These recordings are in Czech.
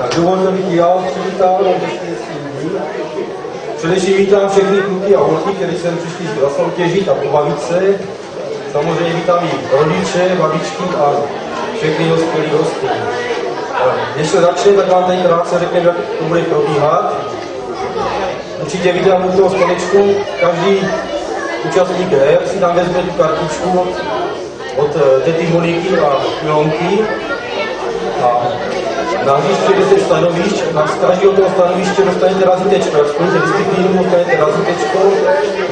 Tak dovolte, abych já přivítal lidí. Především vítám všechny kluky a holky, kteří sem přišli zasoutěžit a pobavit se. Samozřejmě vítám i rodiče, babičky a všechny dospělí hosty. Než se začne, tak vám tady krátce řekněme, jak to bude probíhat. Určitě vítám u toho stolečku. Každý účastník her si tam vezme tu kartičku od tety Moniky a Jonky. A na hřiště 10 stanovišť, z každého toho stanoviště dostanete razítečko. Jak splníte disciplínu, dostanete razítečko,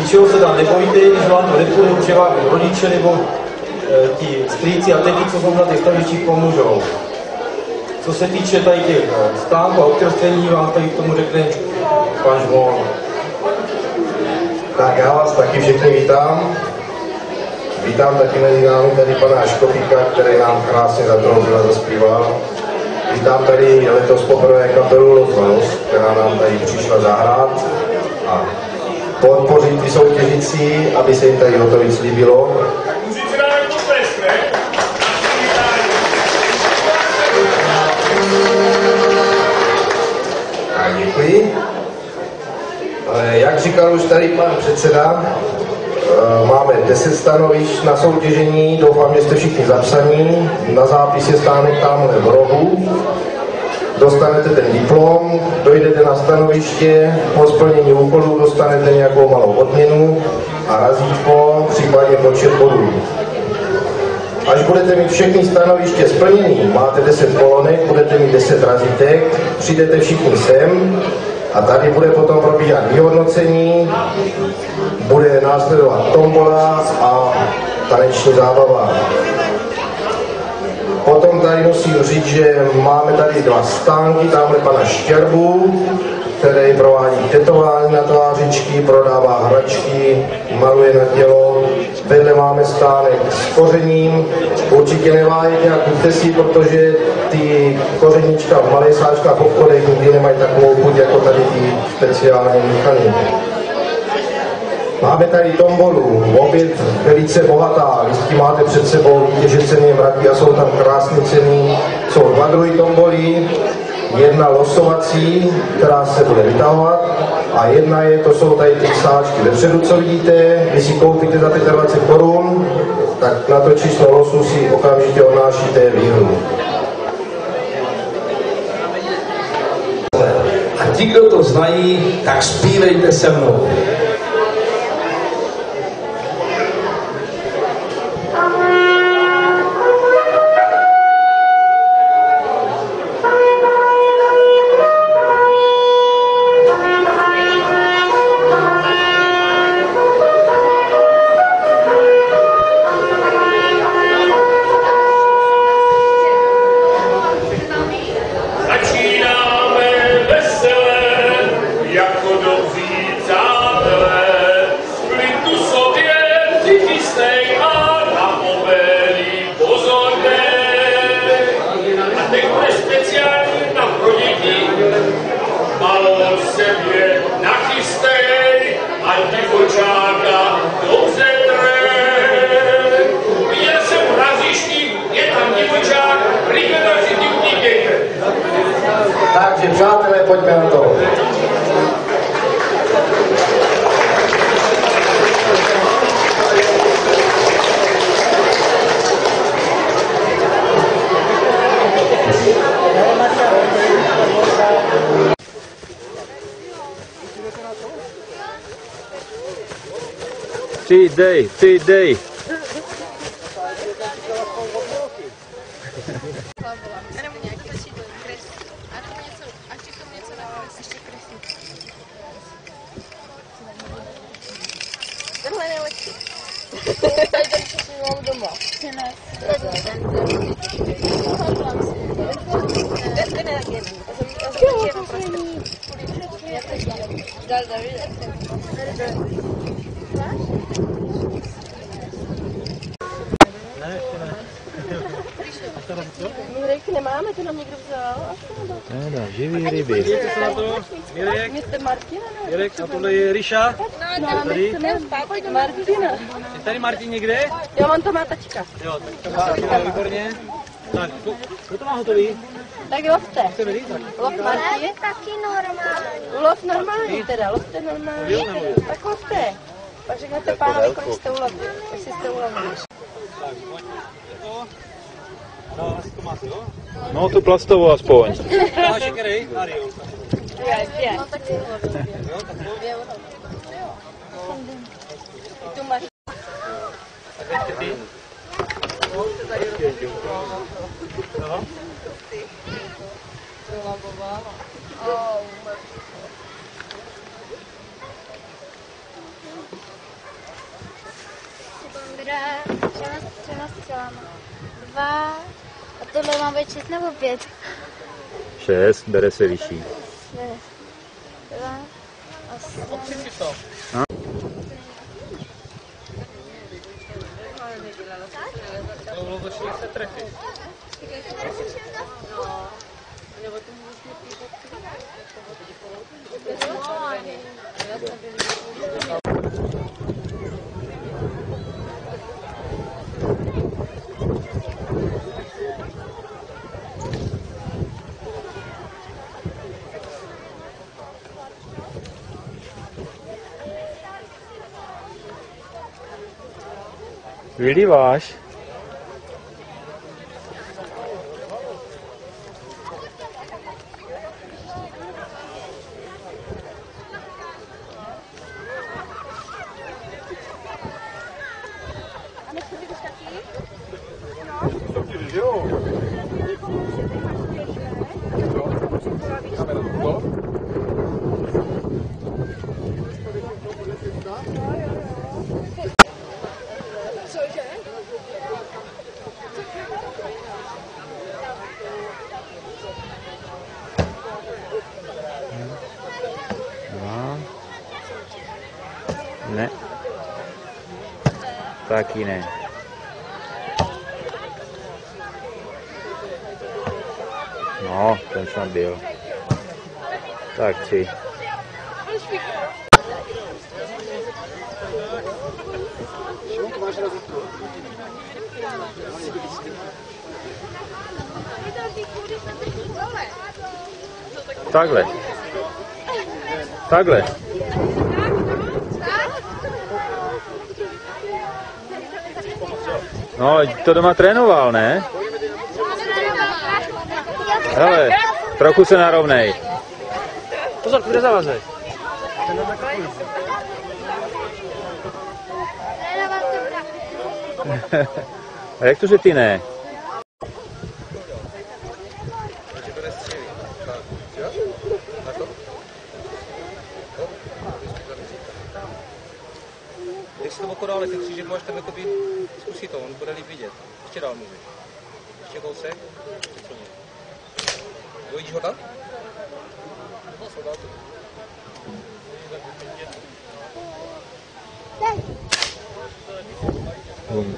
ničeho se tam nebojte, když vám to nepůjde, určitě vám rodiče nebo ti strýci a tety, co jsou na těch stanovištích, pomůžou. Co se týče tady těch stánků a občerstvení, vám tady k tomu řekne pan Žmol. Tak já vás taky všechny vítám. Vítám taky mezi námi tady pana Škopíka, který nám krásně zatroubil a zaspíval. Vítám tady letos poprvé kapelu Los Vanos, která nám tady přišla zahrát a podpořit ty soutěžící, aby se jim tady o to víc líbilo. Tak děkuji. Jak říkal už tady pan předseda, máme 10 stanovišť na soutěžení, doufám, že jste všichni zapsaní. Na zápis je stánek tamhle v rohu. Dostanete ten diplom, dojdete na stanoviště, po splnění úkolů dostanete nějakou malou odměnu a razítko, případně počet bodů. Až budete mít všechny stanoviště splnění, máte 10 kolonek, budete mít 10 razítek, přijdete všichni sem a tady bude potom probíhat vyhodnocení, bude následovat tombola a taneční zábava. Potom tady musím říct, že máme tady 2 stánky, tamhle pana Štěrbu, který provádí tetování na tvářičky, prodává hračky, maluje na tělo. Vedle máme stánek s kořením. Určitě neváhejte a kupte si, protože ty kořeníčka v malých sáčkách v obchodech nikdy nemají takovou chuť jako tady ty speciální míchany. Máme tady tombolu, opět velice bohatá, lístky máte před sebou, víte, že ceny je mraky a jsou tam krásné ceny. Jsou 2 druhy tombolí, jedna losovací, která se bude vytahovat a jedna je, to jsou tady ty sáčky vepředu, co vidíte, když si koupíte za 25 korun, tak na to číslo losu si okamžitě odnášíte výhru. A ti, kdo to znají, tak zpívejte se mnou. Takže přátelé, pojďme na to. Ty dej. Tohle je lepší. Tady ten přesně mám doma. Mirek nemáme, to nám někdo vzal. Ne, živý ryby. Podívejte se na to, Mirek. Mr. Martina, ne? Mirek, a tohle je Ríša. No, tady? Martina. Je tady Martin někde? Jo, on to má tačka. Jo, tak výborně. Tak, kdo to má hotový? Tak lovte. Lov Marti. Taky normální. Lov normální teda, lovte normálně. Tak lovte. Pak řeknete pánovi, kolik jste ulovili. Jestli jste ulovili. No tu plastovou aspoň. No tak si ulovil. Tu máš. Třema střelama. 2. A tohle má být 6 nebo 5? 6, bere se vyšší. 2 a 7. Vylíváš? Ne. Taky ne. No, ten snad byl. Tak 3. Takhle. Takhle. No, to doma trénoval, ne? Hele, trochu se narovnej. Pozor, bude zavazej. A jak to, že ty ne? Jestli to oko dále, ty křížek máš tam jakoby, zkusí to, on bude líp vidět. Ještě dál můžeš. Ještě kousek. Dojíš ho tam?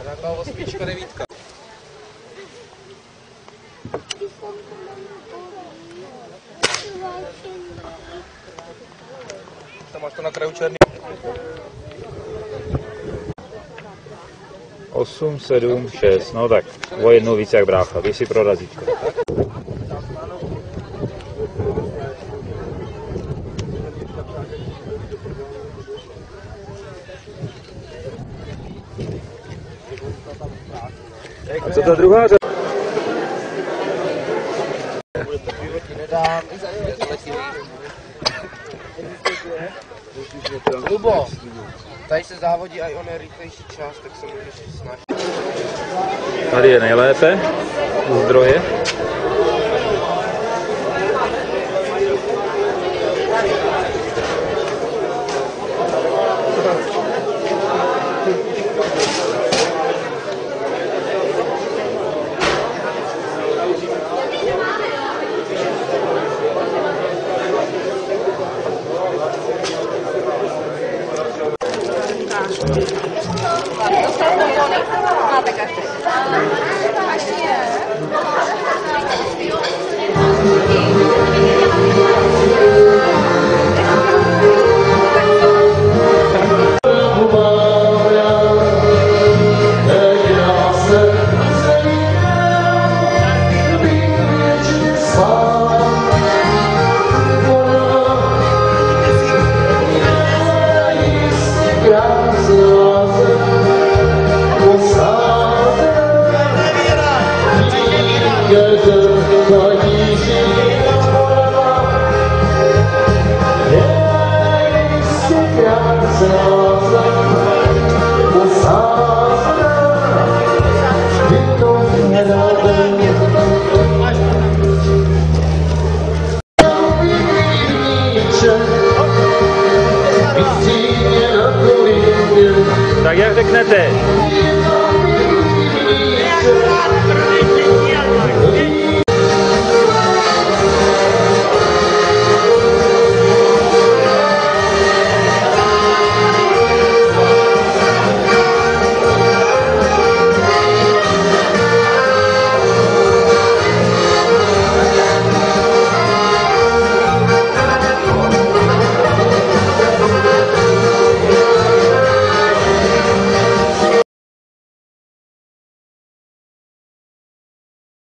Nějaká 8, 9. Tam máš to na kraju černý. 8, 7, 6, no tak o jednou víc jak brácha, běž si pro razítko. A co ta druhá řada? Lubo, tady se závodí a on je rychlejší čas, tak se můžeš snažit. Tady je nejlépe u zdroje. Máte každý. Tak jak řeknete?